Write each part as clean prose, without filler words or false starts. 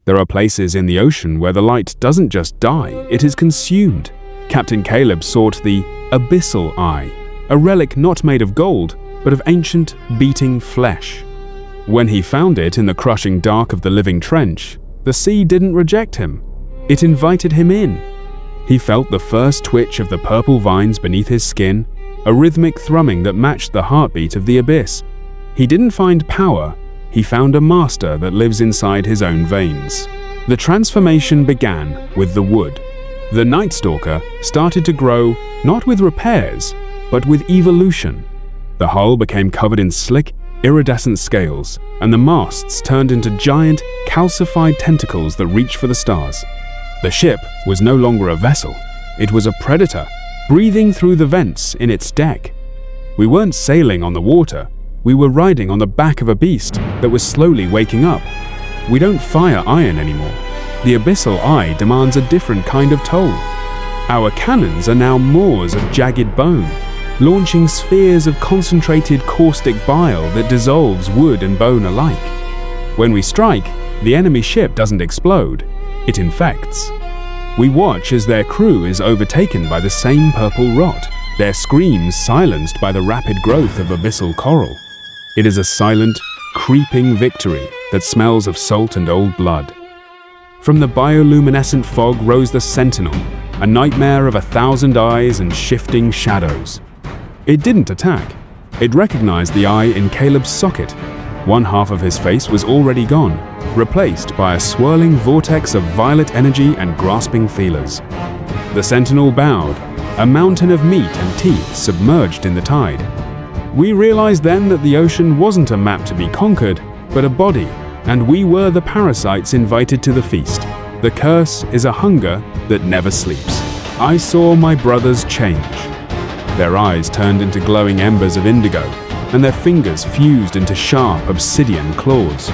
There are places in the ocean where the light doesn't just die, it is consumed. Captain Caleb sought the abyssal eye, a relic not made of gold, but of ancient, beating flesh. When he found it in the crushing dark of the living trench, the sea didn't reject him. It invited him in. He felt the first twitch of the purple vines beneath his skin, a rhythmic thrumming that matched the heartbeat of the abyss. He didn't find power, he found a master that lives inside his own veins. The transformation began with the wood. The Night Stalker started to grow not with repairs, but with evolution. The hull became covered in slick, iridescent scales, and the masts turned into giant, calcified tentacles that reached for the stars. The ship was no longer a vessel. It was a predator, breathing through the vents in its deck. We weren't sailing on the water. We were riding on the back of a beast that was slowly waking up. We don't fire iron anymore. The abyssal eye demands a different kind of toll. Our cannons are now moors of jagged bone, launching spheres of concentrated caustic bile that dissolves wood and bone alike. When we strike, the enemy ship doesn't explode, it infects. We watch as their crew is overtaken by the same purple rot, their screams silenced by the rapid growth of abyssal coral. It is a silent, creeping victory that smells of salt and old blood. From the bioluminescent fog rose the Sentinel, a nightmare of 1,000 eyes and shifting shadows. It didn't attack. It recognized the eye in Caleb's socket. One half of his face was already gone, replaced by a swirling vortex of violet energy and grasping feelers. The Sentinel bowed, a mountain of meat and teeth submerged in the tide. We realized then that the ocean wasn't a map to be conquered, but a body, and we were the parasites invited to the feast. The curse is a hunger that never sleeps. I saw my brothers change. Their eyes turned into glowing embers of indigo, and their fingers fused into sharp obsidian claws.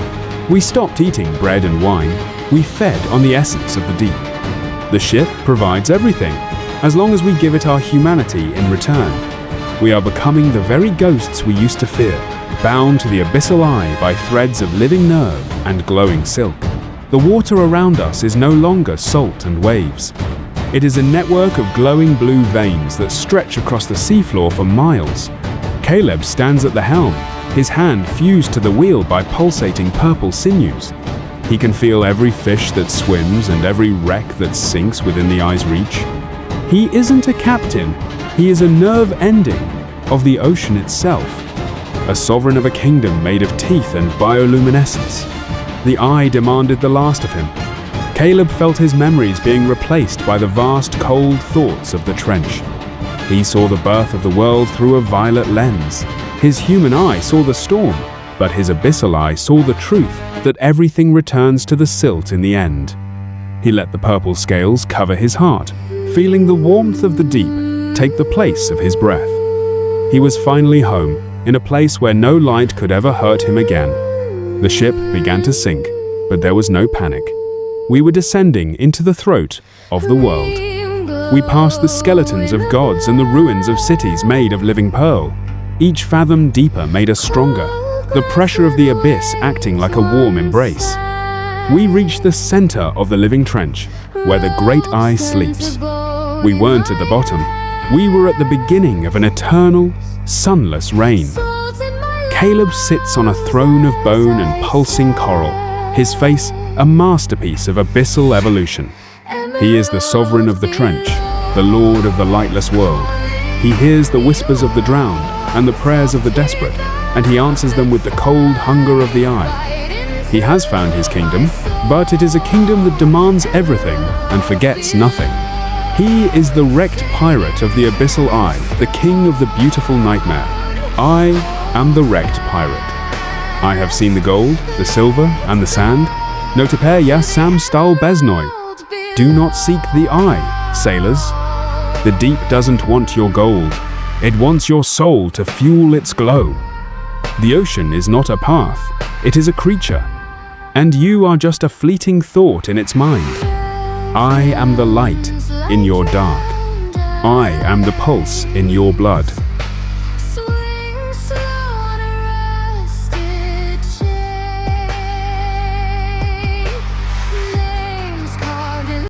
We stopped eating bread and wine. We fed on the essence of the deep. The ship provides everything, as long as we give it our humanity in return. We are becoming the very ghosts we used to fear, bound to the abyssal eye by threads of living nerve and glowing silk. The water around us is no longer salt and waves. It is a network of glowing blue veins that stretch across the seafloor for miles. Caleb stands at the helm, his hand fused to the wheel by pulsating purple sinews. He can feel every fish that swims and every wreck that sinks within the eye's reach. He isn't a captain, he is a nerve ending of the ocean itself, a sovereign of a kingdom made of teeth and bioluminescence. The eye demanded the last of him. Caleb felt his memories being replaced by the vast, cold thoughts of the trench. He saw the birth of the world through a violet lens. His human eye saw the storm, but his abyssal eye saw the truth that everything returns to the silt in the end. He let the purple scales cover his heart, feeling the warmth of the deep take the place of his breath. He was finally home, in a place where no light could ever hurt him again. The ship began to sink, but there was no panic. We were descending into the throat of the world. We passed the skeletons of gods and the ruins of cities made of living pearl. Each fathom deeper made us stronger, the pressure of the abyss acting like a warm embrace. We reached the center of the living trench, where the great eye sleeps. We weren't at the bottom. We were at the beginning of an eternal, sunless reign. Caleb sits on a throne of bone and pulsing coral, his face a masterpiece of abyssal evolution. He is the sovereign of the trench, the lord of the lightless world. He hears the whispers of the drowned and the prayers of the desperate, and he answers them with the cold hunger of the eye. He has found his kingdom, but it is a kingdom that demands everything and forgets nothing. He is the wrecked pirate of the abyssal eye, the king of the beautiful nightmare. I am the wrecked pirate. I have seen the gold, the silver, and the sand. No teper ja sam stal beznoi. Do not seek the eye, sailors. The deep doesn't want your gold. It wants your soul to fuel its glow. The ocean is not a path, it is a creature. And you are just a fleeting thought in its mind. I am the light in your dark. I am the pulse in your blood.